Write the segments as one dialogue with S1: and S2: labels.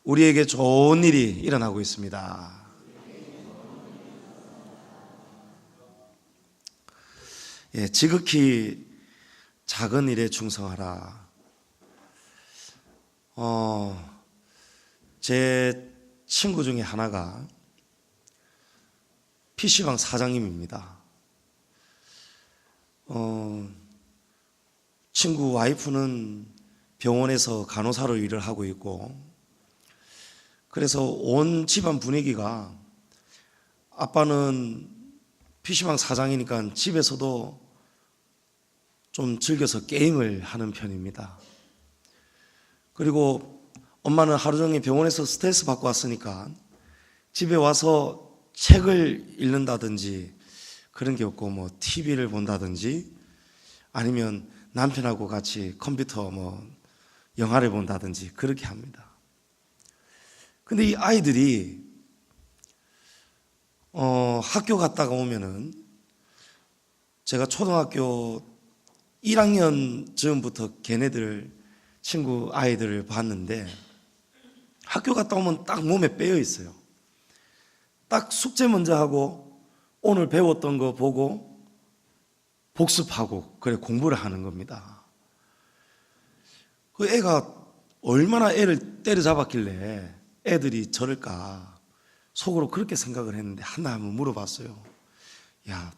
S1: 우리에게 좋은 일이 일어나고 있습니다. 지극히 작은 일에 충성하라. 제 친구 중에 하나가 PC방 사장님입니다. 친구 와이프는 병원에서 간호사로 일을 하고 있고, 그래서 온 집안 분위기가, 아빠는 PC방 사장이니까 집에서도 좀 즐겨서 게임을 하는 편입니다. 그리고 엄마는 하루 종일 병원에서 스트레스 받고 왔으니까 집에 와서 책을 읽는다든지 그런 게 없고, 뭐 TV를 본다든지 아니면 남편하고 같이 컴퓨터 영화를 본다든지 그렇게 합니다. 근데 이 아이들이 학교 갔다가 오면은, 제가 초등학교 1학년 즈음부터 걔네들 친구 아이들을 봤는데, 학교 갔다 오면 딱 몸에 빼어 있어요. 딱 숙제 먼저 하고 오늘 배웠던 거 보고 복습하고 그래 공부를 하는 겁니다. 그 애가 얼마나 애를 때려잡았길래 애들이 저럴까 속으로 그렇게 생각을 했는데, 하나 한번 물어봤어요. 야,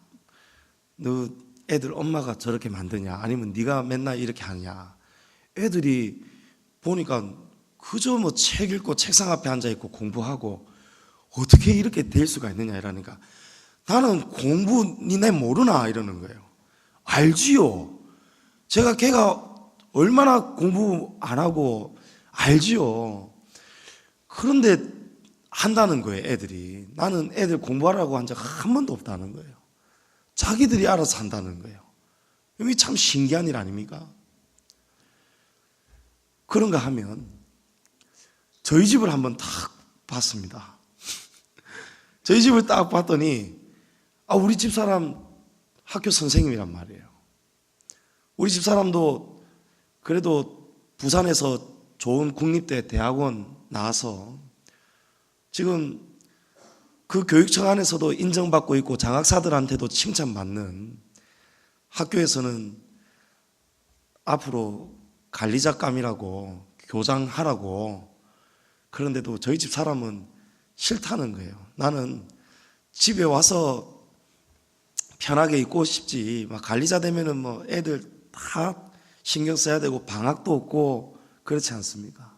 S1: 너 애들 엄마가 저렇게 만드냐? 아니면 네가 맨날 이렇게 하냐? 애들이 보니까 그저 책 읽고 책상 앞에 앉아있고 공부하고 어떻게 이렇게 될 수가 있느냐 이러니까, 나는 공부 니네 모르나 이러는 거예요. 알지요. 제가 걔가 얼마나 공부 안 하고 알지요. 그런데 한다는 거예요, 애들이. 나는 애들 공부하라고 한 적 한 번도 없다는 거예요. 자기들이 알아서 한다는 거예요. 이게 참 신기한 일 아닙니까? 그런가 하면 저희 집을 한번 딱 봤습니다. 저희 집을 딱 봤더니, 우리 집 사람 학교 선생님이란 말이에요. 우리 집 사람도 그래도 부산에서 좋은 국립대 대학원 나와서 지금 그 교육청 안에서도 인정받고 있고 장학사들한테도 칭찬받는, 학교에서는 앞으로 관리작감이라고 교장하라고, 그런데도 저희 집 사람은 싫다는 거예요. 나는 집에 와서 편하게 있고 싶지, 관리자 되면은 애들 다 신경 써야 되고 방학도 없고 그렇지 않습니까?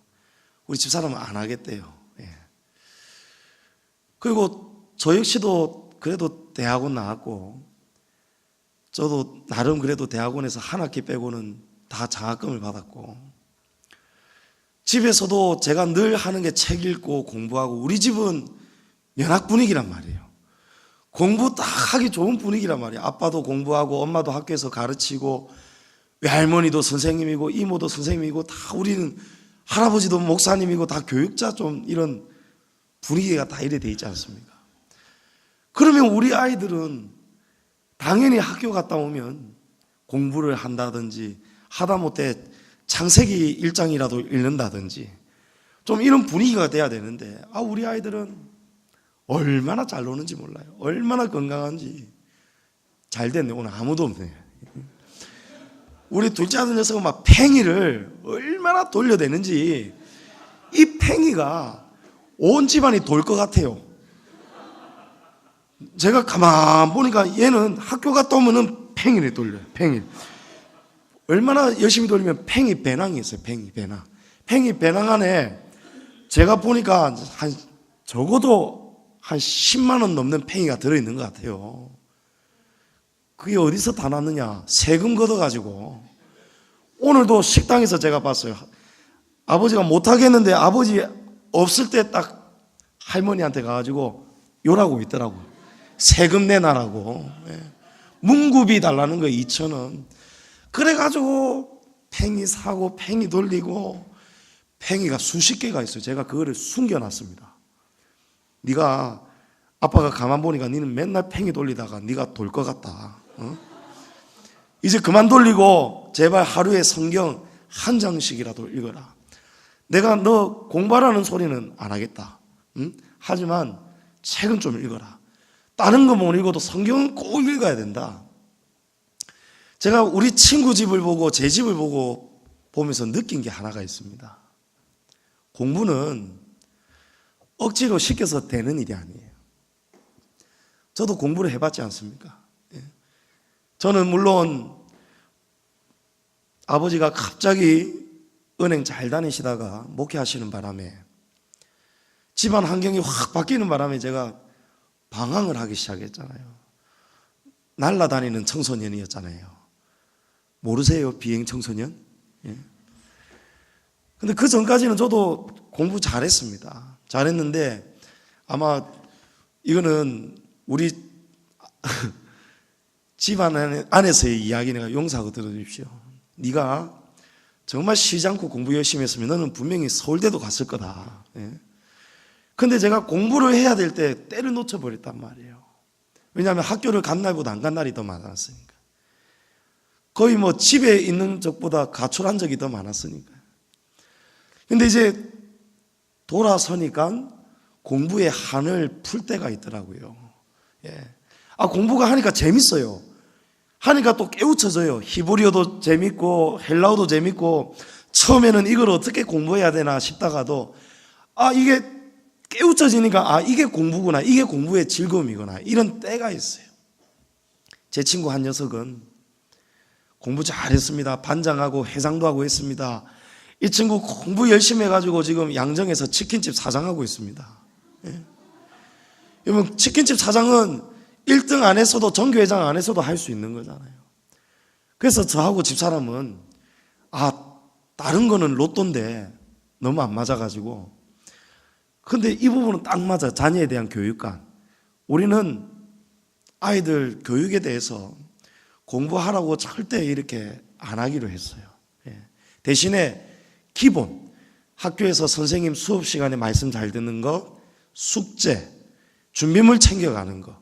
S1: 우리 집 사람은 안 하겠대요. 그리고 저 역시도 그래도 대학원 나왔고, 저도 나름 그래도 대학원에서 한 학기 빼고는 다 장학금을 받았고, 집에서도 제가 늘 하는 게 책 읽고 공부하고, 우리 집은 면학 분위기란 말이에요. 공부 딱 하기 좋은 분위기란 말이에요. 아빠도 공부하고 엄마도 학교에서 가르치고 외할머니도 선생님이고 이모도 선생님이고, 다 우리는 할아버지도 목사님이고 다 교육자, 좀 이런 분위기가 다 이래 돼 있지 않습니까? 그러면 우리 아이들은 당연히 학교 갔다 오면 공부를 한다든지, 하다못해 창세기 1장이라도 읽는다든지 좀 이런 분위기가 돼야 되는데, 우리 아이들은 얼마나 잘 노는지 몰라요. 얼마나 건강한지. 잘 됐네, 오늘 아무도 없네. 우리 둘째 아들 녀석은 팽이를 얼마나 돌려대는지, 이 팽이가 온 집안이 돌 것 같아요. 제가 가만 보니까 얘는 학교 갔다 오면은 팽이를 돌려요. 팽이. 얼마나 열심히 돌리면 팽이 배낭이 있어요. 팽이 배낭. 팽이 배낭 안에 제가 보니까 적어도 한 10만 원 넘는 팽이가 들어있는 것 같아요. 그게 어디서 다 났느냐? 세금 걷어가지고. 오늘도 식당에서 제가 봤어요. 아버지가 못하겠는데 아버지 없을 때 딱 할머니한테 가가지고 요라고 있더라고요. 세금 내놔라고. 문구비 달라는 거예요. 2,000원. 그래가지고 팽이 사고 팽이 돌리고, 팽이가 수십 개가 있어요. 제가 그거를 숨겨놨습니다. 네가, 아빠가 가만 보니까 너는 맨날 팽이 돌리다가 네가 돌 것 같다. 이제 그만 돌리고 제발 하루에 성경 한 장씩이라도 읽어라. 내가 너 공부하라는 소리는 안 하겠다. 응? 하지만 책은 좀 읽어라. 다른 거 못 읽어도 성경은 꼭 읽어야 된다. 제가 우리 친구 집을 보고 제 집을 보고 보면서 느낀 게 하나가 있습니다. 공부는 억지로 시켜서 되는 일이 아니에요. 저도 공부를 해봤지 않습니까? 저는 물론 아버지가 갑자기 은행 잘 다니시다가 목회하시는 바람에 집안 환경이 확 바뀌는 바람에 제가 방황을 하기 시작했잖아요. 날아다니는 청소년이었잖아요. 모르세요? 비행 청소년? 예. 근데 그 전까지는 저도 공부 잘했습니다. 잘했는데 아마 이거는 우리 집안 안에서의 이야기니까 용서하고 들어주십시오. 네가 정말 쉬지 않고 공부 열심히 했으면 너는 분명히 서울대도 갔을 거다. 예. 근데 제가 공부를 해야 될 때 때를 놓쳐버렸단 말이에요. 왜냐하면 학교를 간 날보다 안 간 날이 더 많았으니까. 거의 뭐 집에 있는 적보다 가출한 적이 더 많았으니까. 근데 이제 돌아서니까 공부의 한을 풀 때가 있더라고요. 예. 공부가 하니까 재밌어요. 하니까 또 깨우쳐져요. 히브리어도 재밌고 헬라어도 재밌고 처음에는 이걸 어떻게 공부해야 되나 싶다가도 이게 깨우쳐지니까 이게 공부구나, 이게 공부의 즐거움이구나, 이런 때가 있어요. 제 친구 한 녀석은 공부 잘했습니다. 반장하고 회장도 하고 했습니다. 이 친구 공부 열심히 해가지고 지금 양정에서 치킨집 사장하고 있습니다. 예. 여러분, 치킨집 사장은 1등 안 했어도 정교회장 안 했어도 할 수 있는 거잖아요. 그래서 저하고 집사람은 다른 거는 로또인데 너무 안 맞아가지고, 근데 이 부분은 딱 맞아. 자녀에 대한 교육관. 우리는 아이들 교육에 대해서 공부하라고 절대 이렇게 안 하기로 했어요. 예. 대신에 기본, 학교에서 선생님 수업 시간에 말씀 잘 듣는 거, 숙제, 준비물 챙겨가는 거,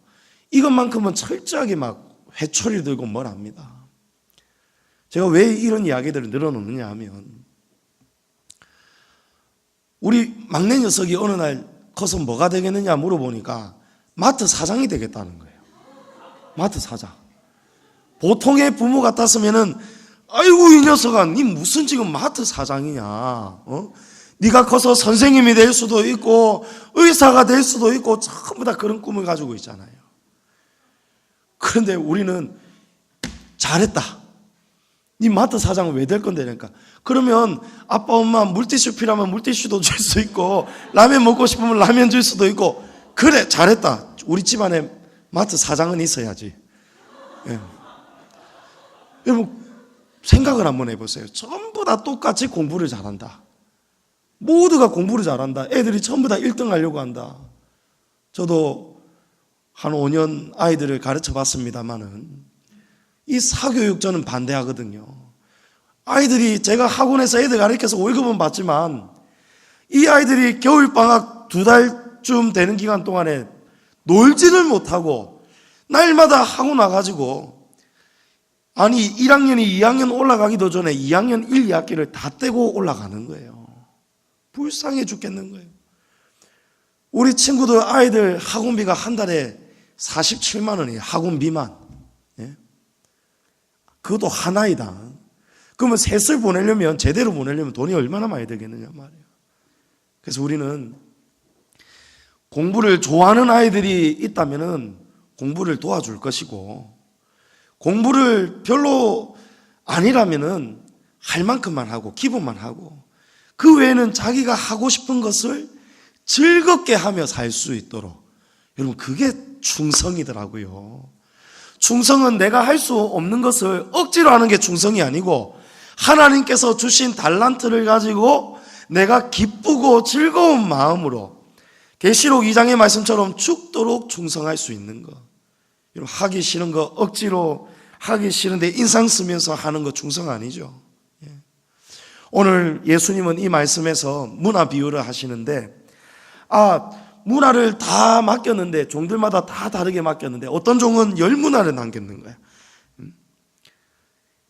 S1: 이것만큼은 철저하게 막 회초리 들고 뭘 합니다. 제가 왜 이런 이야기들을 늘어놓느냐 하면, 우리 막내 녀석이 어느 날 커서 뭐가 되겠느냐 물어보니까 마트 사장이 되겠다는 거예요. 마트 사장. 보통의 부모 같았으면은 아이고 이 녀석아, 니 무슨 지금 마트 사장이냐? 네가 커서 선생님이 될 수도 있고 의사가 될 수도 있고 전부 다 그런 꿈을 가지고 있잖아요. 그런데 우리는 잘했다. 네 마트 사장은 왜 될 건데? 그러니까 그러면 아빠 엄마 물티슈 필요하면 물티슈도 줄 수 있고 라면 먹고 싶으면 라면 줄 수도 있고, 그래 잘했다. 우리 집안에 마트 사장은 있어야지. 예. 여러분 생각을 한번 해보세요. 전부 다 똑같이 공부를 잘한다. 모두가 공부를 잘한다. 애들이 전부 다 1등 하려고 한다. 저도 한 5년 아이들을 가르쳐 봤습니다만은 이 사교육 저는 반대하거든요. 아이들이, 제가 학원에서 애들 가르쳐서 월급은 받지만 이 아이들이 겨울방학 2달쯤 되는 기간 동안에 놀지를 못하고 날마다 학원 와가지고 1학년이 2학년 올라가기도 전에 2학년 1, 2학기를 다 떼고 올라가는 거예요. 불쌍해 죽겠는 거예요. 우리 친구들 아이들 학원비가 한 달에 47만 원이에요. 학원비만. 예? 그것도 한 아이당. 그러면 셋을 보내려면, 제대로 보내려면 돈이 얼마나 많이 들겠느냐 말이에요. 그래서 우리는 공부를 좋아하는 아이들이 있다면은 공부를 도와줄 것이고, 공부를 별로 아니라면은 할 만큼만 하고 기본만 하고, 그 외에는 자기가 하고 싶은 것을 즐겁게 하며 살 수 있도록. 여러분, 그게 충성이더라고요. 충성은 내가 할 수 없는 것을 억지로 하는 게 충성이 아니고, 하나님께서 주신 달란트를 가지고 내가 기쁘고 즐거운 마음으로 계시록 2장의 말씀처럼 죽도록 충성할 수 있는 것. 여러분, 하기 싫은 거 억지로 하기 싫은데 인상 쓰면서 하는 거 충성 아니죠. 오늘 예수님은 이 말씀에서 문화 비유를 하시는데, 문화를 다 맡겼는데, 종들마다 다 다르게 맡겼는데 어떤 종은 10문화를 남겼는 거야.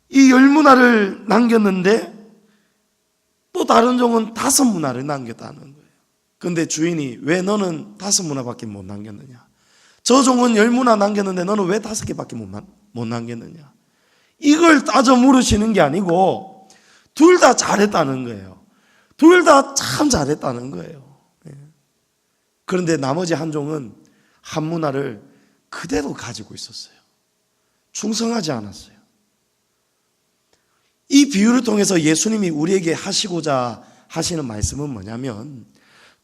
S1: 이 10문화를 남겼는데 또 다른 종은 5문화를 남겼다는 거예요. 근데 주인이 왜 너는 5문화밖에 못 남겼느냐? 저 종은 10문화 남겼는데 너는 왜 5개밖에 못 남겼느냐? 이걸 따져 물으시는 게 아니고 둘 다 잘했다는 거예요. 둘 다 참 잘했다는 거예요. 그런데 나머지 한 종은 한 문화를 그대로 가지고 있었어요. 충성하지 않았어요. 이 비유를 통해서 예수님이 우리에게 하시고자 하시는 말씀은 뭐냐면,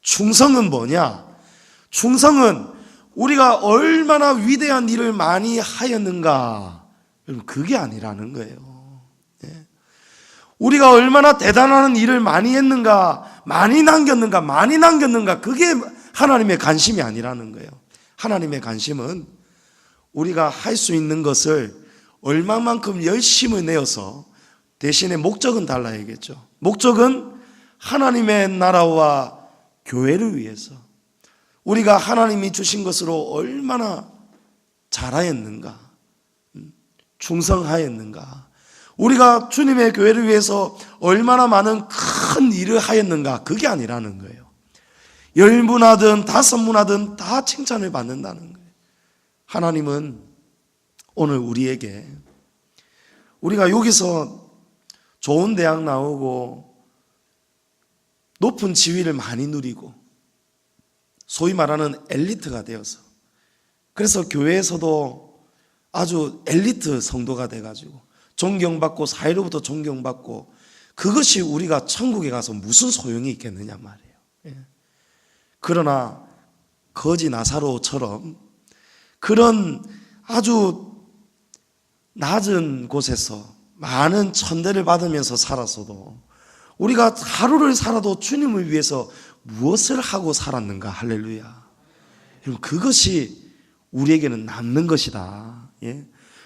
S1: 충성은 뭐냐? 충성은 우리가 얼마나 위대한 일을 많이 하였는가, 여러분, 그게 아니라는 거예요. 우리가 얼마나 대단한 일을 많이 했는가, 많이 남겼는가, 그게 하나님의 관심이 아니라는 거예요. 하나님의 관심은 우리가 할 수 있는 것을 얼마만큼 열심을 내어서, 대신에 목적은 달라야겠죠. 목적은 하나님의 나라와 교회를 위해서 우리가 하나님이 주신 것으로 얼마나 잘하였는가, 충성하였는가, 우리가 주님의 교회를 위해서 얼마나 많은 큰 일을 하였는가, 그게 아니라는 거예요. 10문화든 5문화든 다 칭찬을 받는다는 거예요. 하나님은 오늘 우리에게, 우리가 여기서 좋은 대학 나오고 높은 지위를 많이 누리고 소위 말하는 엘리트가 되어서, 그래서 교회에서도 아주 엘리트 성도가 돼가지고 존경받고 사회로부터 존경받고, 그것이 우리가 천국에 가서 무슨 소용이 있겠느냐 말이에요. 그러나 거지 나사로처럼 그런 아주 낮은 곳에서 많은 천대를 받으면서 살았어도, 우리가 하루를 살아도 주님을 위해서 무엇을 하고 살았는가, 할렐루야. 여러분, 그것이 우리에게는 남는 것이다.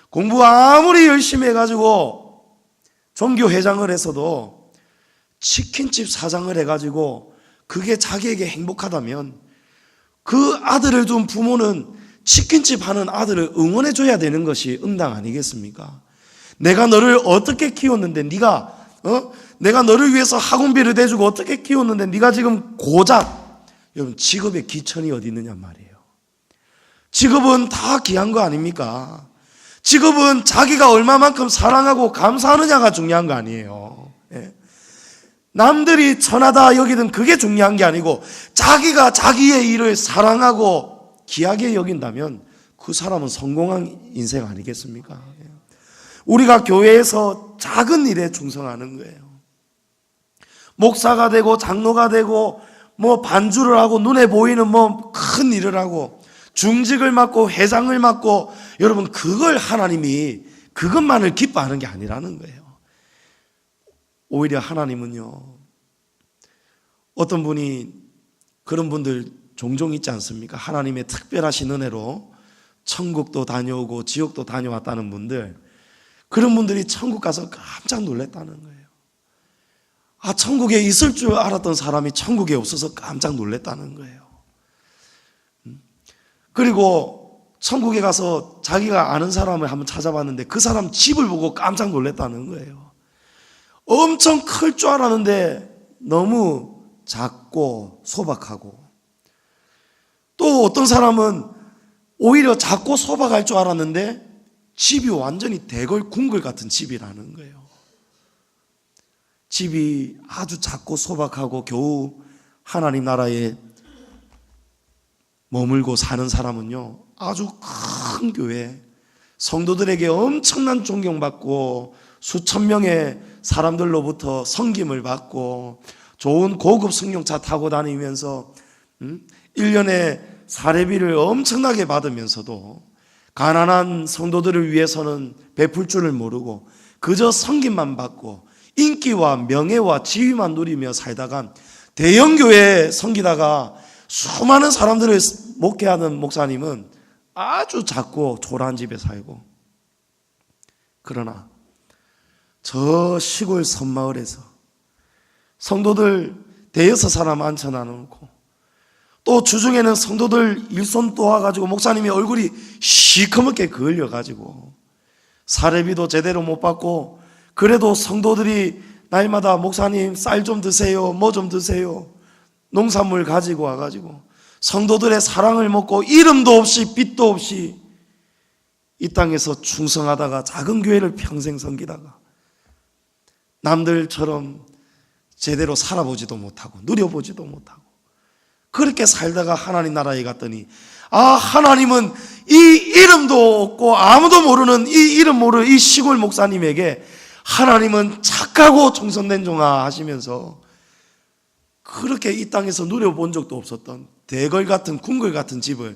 S1: 공부 아무리 열심히 해가지고 종교회장을 해서도, 치킨집 사장을 해가지고 그게 자기에게 행복하다면, 그 아들을 둔 부모는 치킨집 하는 아들을 응원해줘야 되는 것이 응당 아니겠습니까? 내가 너를 어떻게 키웠는데, 내가 너를 위해서 학원비를 대주고 어떻게 키웠는데 네가 지금 고작, 여러분, 직업의 기천이 어디 있느냐 말이에요. 직업은 다 귀한 거 아닙니까? 직업은 자기가 얼마만큼 사랑하고 감사하느냐가 중요한 거 아니에요. 남들이 천하다 여기든 그게 중요한 게 아니고, 자기가 자기의 일을 사랑하고 귀하게 여긴다면 그 사람은 성공한 인생 아니겠습니까? 우리가 교회에서 작은 일에 충성하는 거예요. 목사가 되고 장로가 되고 반주를 하고 눈에 보이는 큰 일을 하고 중직을 맡고 회장을 맡고, 여러분, 그걸 하나님이 그것만을 기뻐하는 게 아니라는 거예요. 오히려 하나님은요, 어떤 분이, 그런 분들 종종 있지 않습니까? 하나님의 특별하신 은혜로 천국도 다녀오고 지옥도 다녀왔다는 분들, 그런 분들이 천국 가서 깜짝 놀랐다는 거예요. 천국에 있을 줄 알았던 사람이 천국에 없어서 깜짝 놀랐다는 거예요. 그리고 천국에 가서 자기가 아는 사람을 한번 찾아봤는데 그 사람 집을 보고 깜짝 놀랐다는 거예요. 엄청 클 줄 알았는데 너무 작고 소박하고, 또 어떤 사람은 오히려 작고 소박할 줄 알았는데 집이 완전히 대궐 궁궐 같은 집이라는 거예요. 집이 아주 작고 소박하고 겨우 하나님 나라에 머물고 사는 사람은요, 아주 큰 교회, 성도들에게 엄청난 존경받고 수천 명의 사람들로부터 섬김을 받고 좋은 고급 승용차 타고 다니면서 1년에 사례비를 엄청나게 받으면서도 가난한 성도들을 위해서는 베풀 줄을 모르고 그저 섬김만 받고 인기와 명예와 지위만 누리며 살다가 대형교회에 섬기다가 수많은 사람들을 목회하는 목사님은 아주 작고 초라한 집에 살고, 그러나 저 시골 섬마을에서 성도들 대여섯 사람 앉혀놔놓고, 또 주중에는 성도들 일손 도와가지고 목사님이 얼굴이 시커멓게 그을려가지고 사례비도 제대로 못 받고, 그래도 성도들이 날마다 목사님 쌀 좀 드세요, 뭐 좀 드세요, 농산물 가지고 와가지고 성도들의 사랑을 먹고 이름도 없이 빛도 없이 이 땅에서 충성하다가 작은 교회를 평생 섬기다가 남들처럼 제대로 살아보지도 못하고 누려보지도 못하고 그렇게 살다가 하나님 나라에 갔더니 하나님은 이 이름도 없고 아무도 모르는 이 이름 모르는 이 시골 목사님에게 하나님은 착하고 정선된 종아 하시면서 그렇게 이 땅에서 누려본 적도 없었던 대걸 같은 궁궐 같은 집을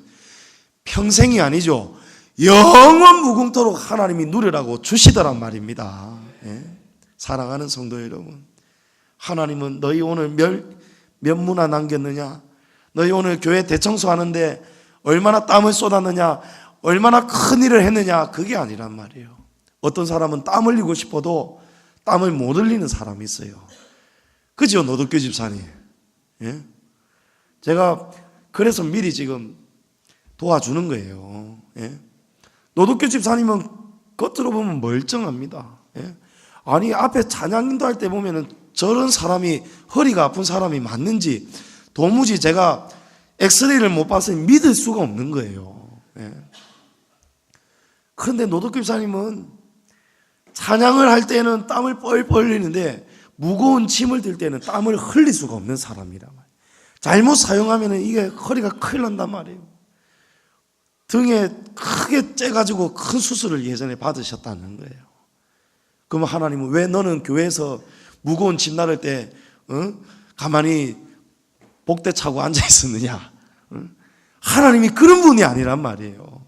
S1: 평생이 아니죠, 영원 무궁토록 하나님이 누리라고 주시더란 말입니다. 사랑하는 성도 여러분, 하나님은 너희 오늘 몇 문화 남겼느냐, 너희 오늘 교회 대청소하는데 얼마나 땀을 쏟았느냐, 얼마나 큰 일을 했느냐, 그게 아니란 말이에요. 어떤 사람은 땀 흘리고 싶어도 땀을 못 흘리는 사람이 있어요. 그죠, 노덕교 집사님? 제가 그래서 미리 지금 도와주는 거예요. 노덕교 집사님은 겉으로 보면 멀쩡합니다. 아니 앞에 찬양인도 할 때 보면은 저런 사람이 허리가 아픈 사람이 맞는지 도무지 제가 엑스레이를 못 봐서 믿을 수가 없는 거예요. 그런데 노덕교 집사님은 찬양을 할 때는 땀을 뻘뻘 흘리는데 무거운 짐을 들 때는 땀을 흘릴 수가 없는 사람이란 말이에요. 잘못 사용하면 이게 허리가 큰일 난단 말이에요. 등에 크게 째가지고 큰 수술을 예전에 받으셨다는 거예요. 그러면 하나님은 왜 너는 교회에서 무거운 짐 나를 때 가만히 복대 차고 앉아 있었느냐? 하나님이 그런 분이 아니란 말이에요.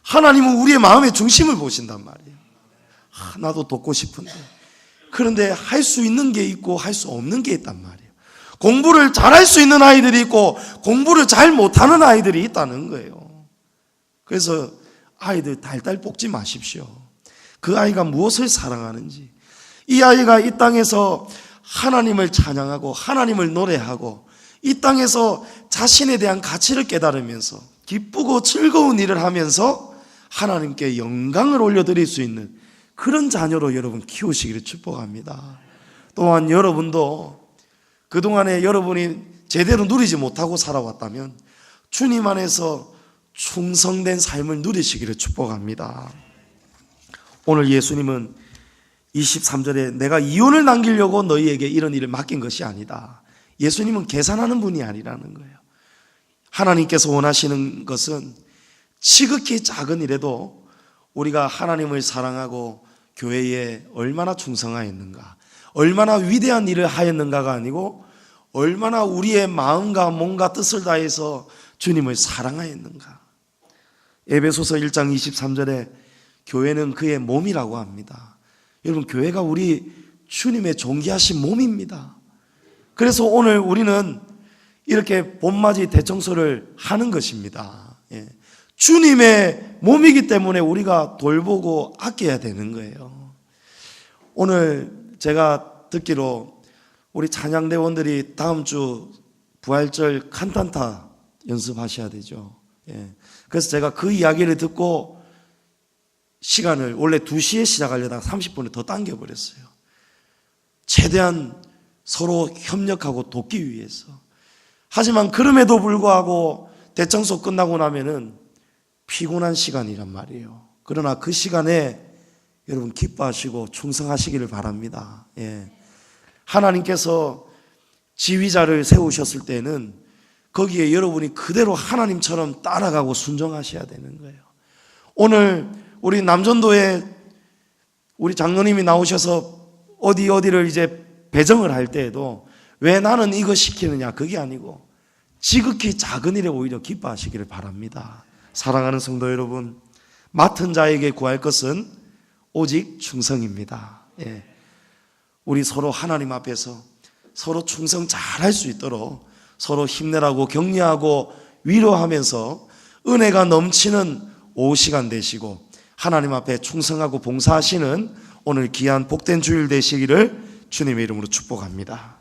S1: 하나님은 우리의 마음의 중심을 보신단 말이에요. 나도 돕고 싶은데, 그런데 할 수 있는 게 있고 할 수 없는 게 있단 말이에요. 공부를 잘할 수 있는 아이들이 있고 공부를 잘 못하는 아이들이 있다는 거예요. 그래서 아이들 달달 볶지 마십시오. 그 아이가 무엇을 사랑하는지, 이 아이가 이 땅에서 하나님을 찬양하고 하나님을 노래하고 이 땅에서 자신에 대한 가치를 깨달으면서 기쁘고 즐거운 일을 하면서 하나님께 영광을 올려드릴 수 있는 그런 자녀로 여러분 키우시기를 축복합니다. 또한 여러분도 그동안에 여러분이 제대로 누리지 못하고 살아왔다면 주님 안에서 충성된 삶을 누리시기를 축복합니다. 오늘 예수님은 23절에 내가 이혼을 남기려고 너희에게 이런 일을 맡긴 것이 아니다. 예수님은 계산하는 분이 아니라는 거예요. 하나님께서 원하시는 것은 지극히 작은 일에도 우리가 하나님을 사랑하고 교회에 얼마나 충성하였는가, 얼마나 위대한 일을 하였는가가 아니고 얼마나 우리의 마음과 몸과 뜻을 다해서 주님을 사랑하였는가. 에베소서 1장 23절에 교회는 그의 몸이라고 합니다. 여러분, 교회가 우리 주님의 존귀하신 몸입니다. 그래서 오늘 우리는 이렇게 봄맞이 대청소를 하는 것입니다. 주님의 몸이기 때문에 우리가 돌보고 아껴야 되는 거예요. 오늘 제가 듣기로 우리 찬양대원들이 다음 주 부활절 칸탄타 연습하셔야 되죠. 그래서 제가 그 이야기를 듣고 시간을 원래 2시에 시작하려다가 30분을 더 당겨버렸어요. 최대한 서로 협력하고 돕기 위해서. 하지만 그럼에도 불구하고 대청소 끝나고 나면은 피곤한 시간이란 말이에요. 그러나 그 시간에 여러분 기뻐하시고 충성하시기를 바랍니다. 하나님께서 지휘자를 세우셨을 때는 거기에 여러분이 그대로 하나님처럼 따라가고 순종하셔야 되는 거예요. 오늘 우리 남전도에 우리 장로님이 나오셔서 어디를 이제 배정을 할 때에도 왜 나는 이거 시키느냐, 그게 아니고 지극히 작은 일에 오히려 기뻐하시기를 바랍니다. 사랑하는 성도 여러분, 맡은 자에게 구할 것은 오직 충성입니다. 우리 서로 하나님 앞에서 서로 충성 잘할 수 있도록 서로 힘내라고 격려하고 위로하면서 은혜가 넘치는 오후 시간 되시고 하나님 앞에 충성하고 봉사하시는 오늘 귀한 복된 주일 되시기를 주님의 이름으로 축복합니다.